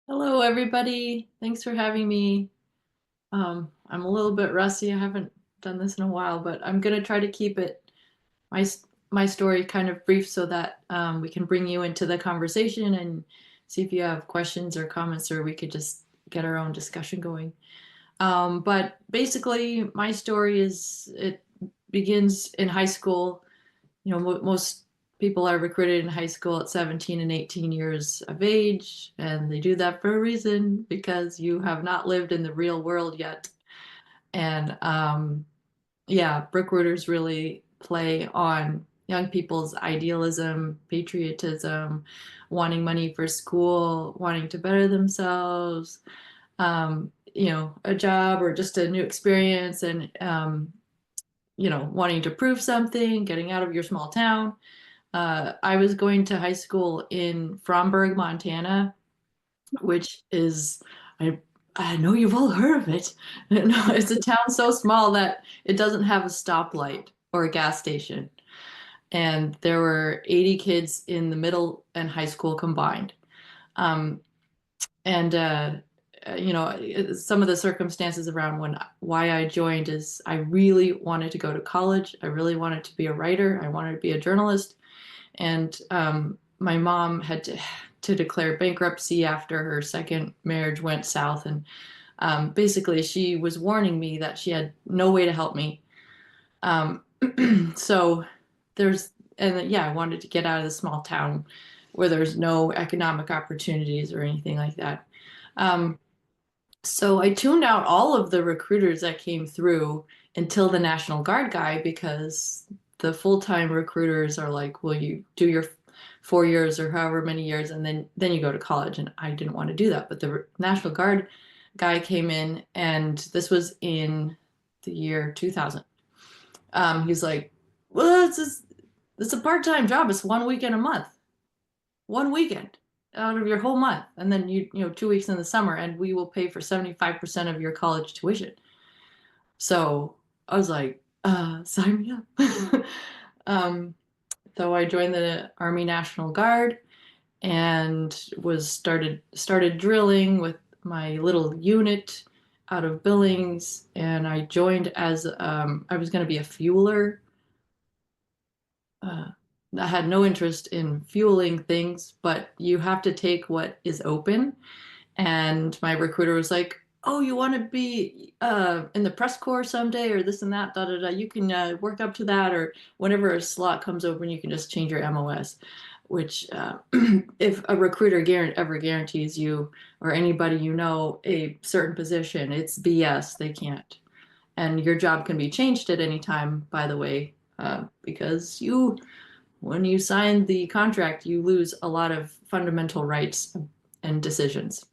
Hello, everybody. Thanks for having me. I'm a little bit rusty. I haven't done this in a while, but I'm gonna try to keep it my story kind of brief so that we can bring you into the conversation and see if you have questions or comments, or we could just get our own discussion going. But basically, my story is it begins in high school. Most people are recruited in high school at 17 and 18 years of age, and they do that for a reason because you have not lived in the real world yet. And yeah, recruiters really play on young people's idealism, patriotism, wanting money for school, wanting to better themselves, a job or just a new experience, and wanting to prove something, getting out of your small town. I was going to high school in Fromberg, Montana, which is, I, I know you've all heard of it. No, it's a town so small that it doesn't have a stoplight or a gas station. And there were 80 kids in the middle and high school combined. Um, and some of the circumstances around why I joined is I really wanted to go to college. I really wanted to be a writer. I wanted to be a journalist. And my mom had to declare bankruptcy after her second marriage went south. And basically, she was warning me that she had no way to help me. Um, so there's, and yeah, I wanted to get out of the small town where there's no economic opportunities or anything like that. Um, so I tuned out all of the recruiters that came through until the National Guard guy because the full-time recruiters are like, well, you do your 4 years or however many years, and then you go to college. And I didn't want to do that. But the National Guard guy came in, and this was in the year 2000. He's like, well, it's a part-time job. It's 1 weekend a month, 1 weekend out of your whole month, and then 2 weeks in the summer, and we will pay for 75% of your college tuition. So I was like, sign me up. um, so I joined the Army National Guard and was started drilling with my little unit out of Billings, and I joined as I was going to be a fueler. uh, I had no interest in fueling things, but you have to take what is open. And my recruiter was like, "Oh, you want to be in the press corps someday, or this and that, da da da. You can work up to that, or whenever a slot comes open, you can just change your MOS." Which, if a recruiter ever guarantees you or anybody a certain position, it's BS. They can't. And your job can be changed at any time, by the way, because when you sign the contract, you lose a lot of fundamental rights and decisions.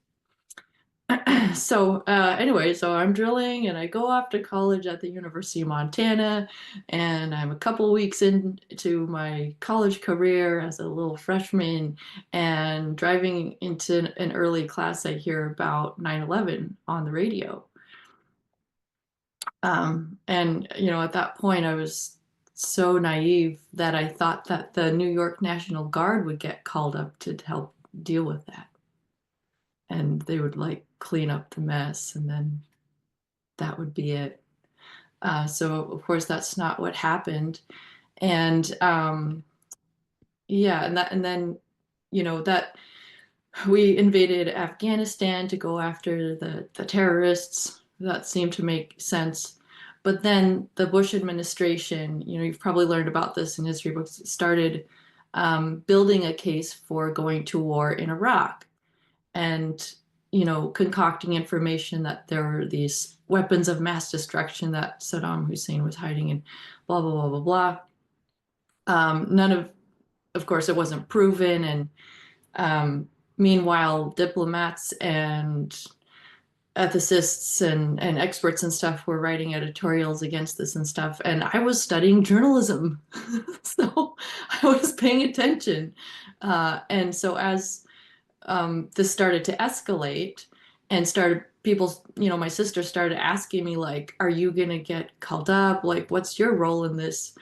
So I'm drilling and I go off to college at the University of Montana, and I'm a couple weeks into my college career as a little freshman, and driving into an early class, I hear about 9/11 on the radio. And at that point, I was so naive that I thought that the New York National Guard would get called up to help deal with that. And they would like clean up the mess, and then that would be it. So, of course, that's not what happened. And yeah, and then, that we invaded Afghanistan to go after the terrorists. That seemed to make sense. But then the Bush administration, you've probably learned about this in history books, started building a case for going to war in Iraq and, concocting information that there were these weapons of mass destruction that Saddam Hussein was hiding in, blah, blah, blah, blah, blah. None of course, it wasn't proven. And meanwhile, diplomats and ethicists and experts and stuff were writing editorials against this and stuff. And I was studying journalism. So I was paying attention. And so as this started to escalate and started people, my sister started asking me, like, are you going to get called up? Like, what's your role in this?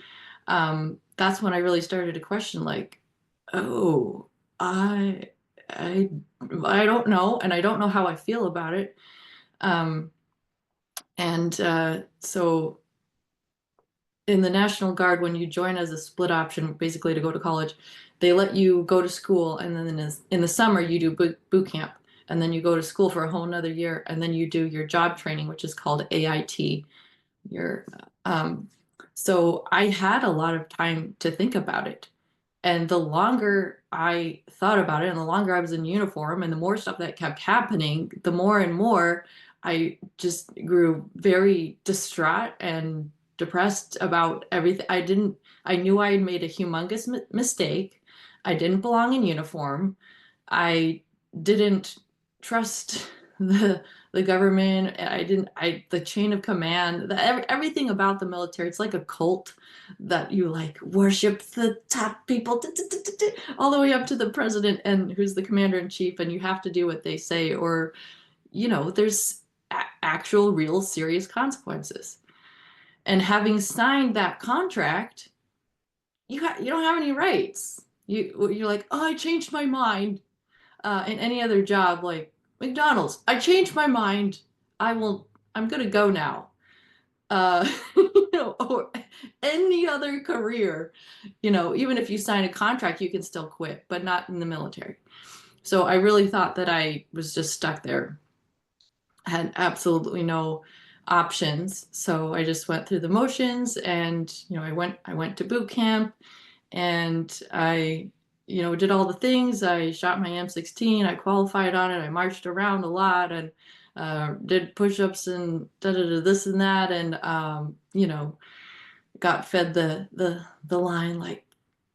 That's when I really started to question, like, oh, I I I don't know, and I don't know how I feel about it. Um, and so in the National Guard, when you join as a split option, basically to go to college, they let you go to school, and then in the summer you do boot camp, and then you go to school for a whole another year, and then you do your job training, which is called AIT. Your so I had a lot of time to think about it. And the longer I thought about it and the longer I was in uniform and the more stuff that kept happening, the more and more I just grew very distraught and depressed about everything. I knew I had made a humongous mistake. I didn't belong in uniform. I didn't trust the government. The chain of command, everything about the military. It's like a cult that you like worship the top people all the way up to the president and who's the commander in chief, and you have to do what they say, or there's actual, real, serious consequences. And having signed that contract, you don't have any rights. You're like, oh, I changed my mind. In any other job, like McDonald's, I changed my mind. I'm gonna go now. Or any other career, even if you sign a contract, you can still quit, but not in the military. So I really thought that I was just stuck there, had absolutely no options. So I just went through the motions, and I went to boot camp, and I did all the things. I shot my M16. I qualified on it. I marched around a lot and did push-ups and this and that, and got fed the line like,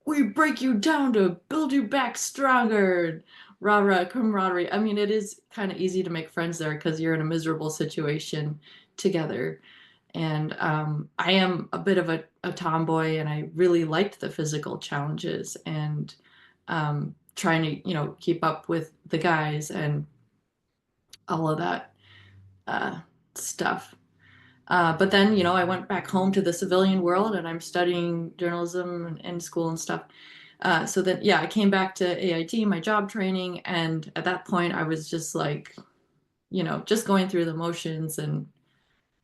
"We break you down to build you back stronger." Rah rah camaraderie. I mean, it is kind of easy to make friends there because you're in a miserable situation together. And I am a bit of a tomboy, and I really liked the physical challenges and trying to, keep up with the guys and all of that uh, stuff. But then, I went back home to the civilian world, and I'm studying journalism in school and stuff. So then, yeah, I came back to AIT, my job training, and at that point, I was just like, just going through the motions and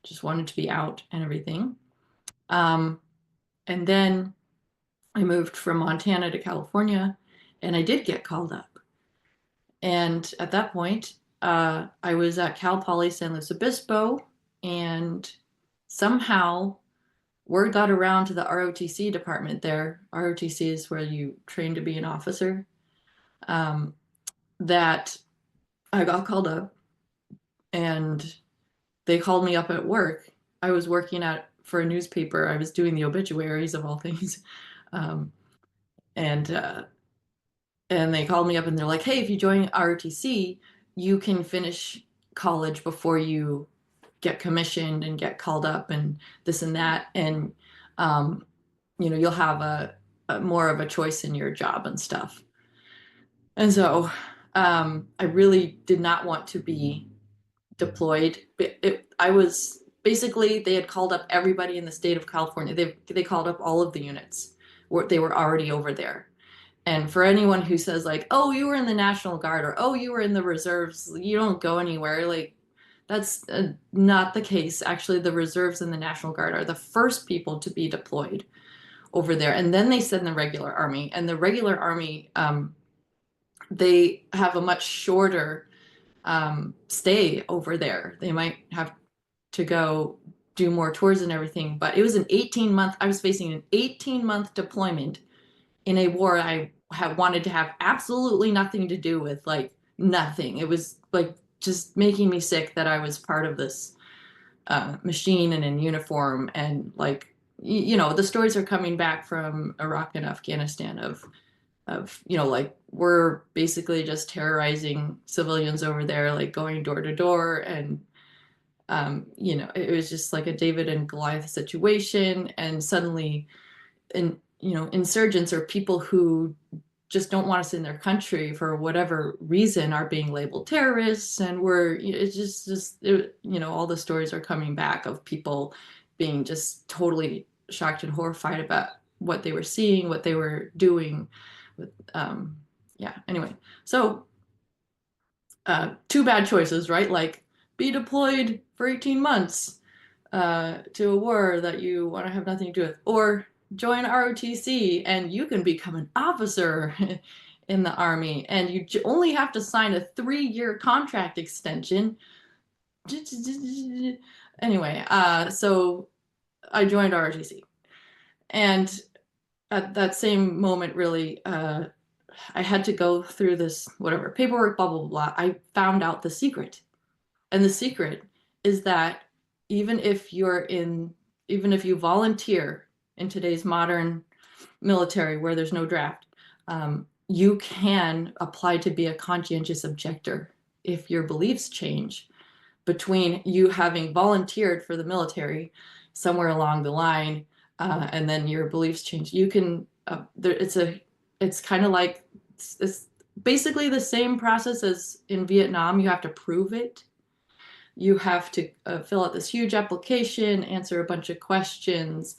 just wanted to be out and everything. Um, and then I moved from Montana to California, and I did get called up. And at that point, I was at Cal Poly San Luis Obispo, and somehow word got around to the ROTC department there. ROTC is where you train to be an officer. Um, that I got called up, and they called me up at work. I was working for a newspaper. I was doing the obituaries of all things. Um, and and they called me up, and they're like, "Hey, if you join ROTC, you can finish college before you get commissioned and get called up and this and that, and um, you'll have a more of a choice in your job and stuff." And so I really did not want to be deployed. I was basically, they had called up everybody in the state of California. They called up all of the units. They were already over there. And for anyone who says like, "Oh, you were in the National Guard," or "Oh, you were in the reserves, you don't go anywhere," like that's not the case. Actually, the reserves and the National Guard are the first people to be deployed over there, and then they send the regular army. And the regular army, they have a much shorter stay over there. They might have to go do more tours and everything, but it was an 18-month. I was facing an 18-month deployment in a war I had wanted to have absolutely nothing to do with, like nothing. It was like just making me sick that I was part of this machine and in uniform. And like, the stories are coming back from Iraq and Afghanistan of like we're basically just terrorizing civilians over there, like going door to door. And it was just like a David and Goliath situation. And suddenly, insurgents or people who just don't want us in their country for whatever reason are being labeled terrorists. And it's all the stories are coming back of people being just totally shocked and horrified about what they were seeing, what they were doing with, yeah, anyway. So two bad choices, right? Like be deployed for 18 months to a war that you want to have nothing to do with, or join ROTC and you can become an officer in the Army and you only have to sign a 3-year contract extension. Anyway, so I joined ROTC. And at that same moment, really, I had to go through this, whatever, paperwork, blah, blah, blah. I found out the secret. And the secret is that even if even if you volunteer in today's modern military where there's no draft, you can apply to be a conscientious objector if your beliefs change between you having volunteered for the military somewhere along the line, and then your beliefs change. You can, it's kind of like it's basically the same process as in Vietnam. You have to prove it. You have to fill out this huge application, answer a bunch of questions.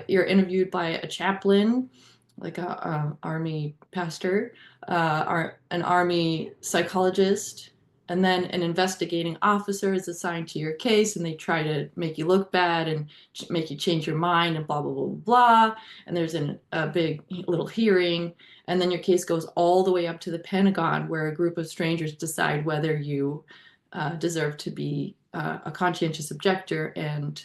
You're interviewed by a chaplain, like a army pastor, an army psychologist, and then an investigating officer is assigned to your case, and they try to make you look bad and make you change your mind and blah blah blah blah. And there's a big little hearing, and then your case goes all the way up to the Pentagon, where a group of strangers decide whether you deserve to be a conscientious objector and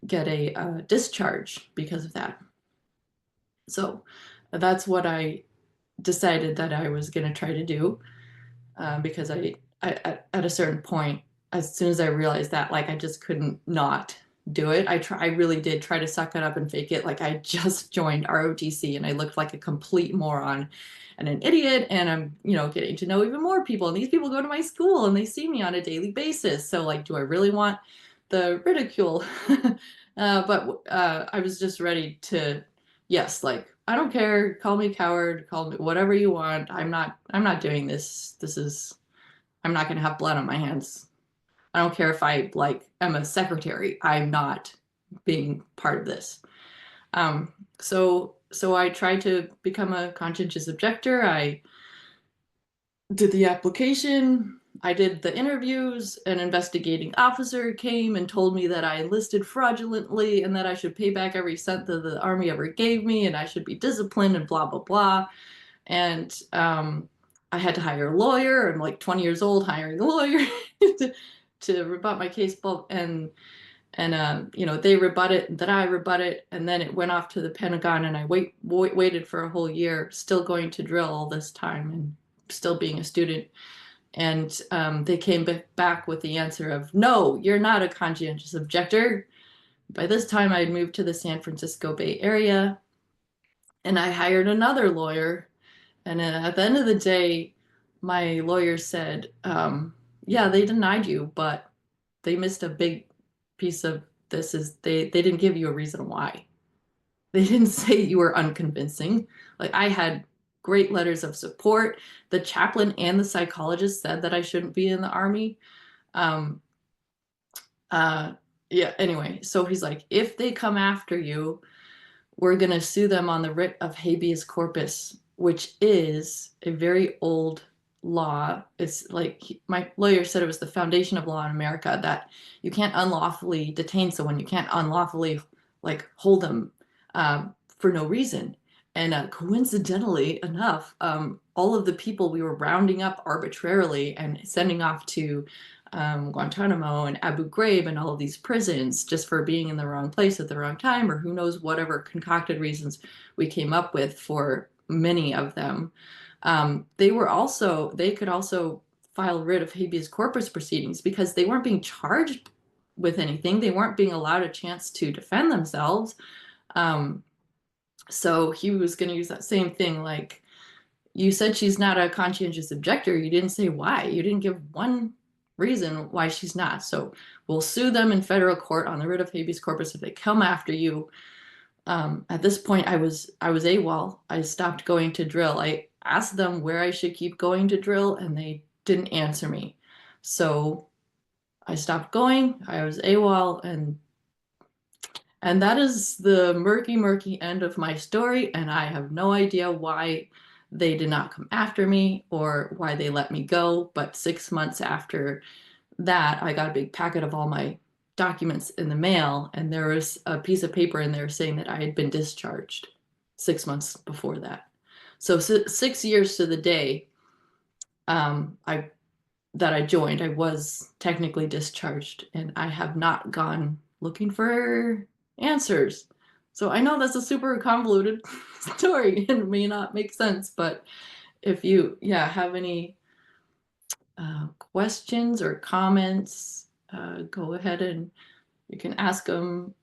get a discharge because of that. So that's what I decided that I was going to try to do, because at a certain point, as soon as I realized that, like, I just couldn't not do it. I really did try to suck it up and fake it. Like I just joined ROTC and I looked like a complete moron and an idiot. And I'm, getting to know even more people. And these people go to my school and they see me on a daily basis. So like, do I really want the ridicule? But I was just ready to, yes, like, I don't care. Call me coward, call me whatever you want. I'm not doing this. I'm not going to have blood on my hands. I don't care if I like am a secretary. I'm not being part of this. So I tried to become a conscientious objector. I did the application. I did the interviews. An investigating officer came and told me that I enlisted fraudulently and that I should pay back every cent that the Army ever gave me and I should be disciplined and blah, blah, blah. And I had to hire a lawyer. I'm like 20 years old hiring a lawyer to rebut my case. And they rebut it, and then I rebut it, and then it went off to the Pentagon, and I waited for a whole year, still going to drill all this time and still being a student. And they came back with the answer of, no, you're not a conscientious objector. By this time, I had moved to the San Francisco Bay Area, and I hired another lawyer. And at the end of the day, my lawyer said, yeah, they denied you, but they missed a big piece of this is they didn't give you a reason why. They didn't say you were unconvincing. Like I had great letters of support. The chaplain and the psychologist said that I shouldn't be in the Army. Um, yeah, anyway, so he's like, if they come after you, we're going to sue them on the writ of habeas corpus, which is a very old law. It's like my lawyer said it was the foundation of law in America, that you can't unlawfully detain someone. You can't unlawfully like hold them for no reason. And coincidentally enough, all of the people we were rounding up arbitrarily and sending off to Guantanamo and Abu Ghraib and all of these prisons just for being in the wrong place at the wrong time, or who knows whatever concocted reasons we came up with for many of them. They could also file writ of habeas corpus proceedings because they weren't being charged with anything. They weren't being allowed a chance to defend themselves. So he was going to use that same thing, like, you said she's not a conscientious objector. You didn't say why. You didn't give one reason why she's not. So we'll sue them in federal court on the writ of habeas corpus if they come after you. At this point, I was AWOL. I stopped going to drill. I asked them where I should keep going to drill, and they didn't answer me. So I stopped going. I was AWOL, and that is the murky, murky end of my story. And I have no idea why they did not come after me or why they let me go. But 6 months after that, I got a big packet of all my documents in the mail, and there was a piece of paper in there saying that I had been discharged 6 months before that. So 6 years to the day, I that I joined, I was technically discharged, and I have not gone looking for answers. So I know that's a super convoluted story and may not make sense, but if you, yeah, have any questions or comments, go ahead and you can ask them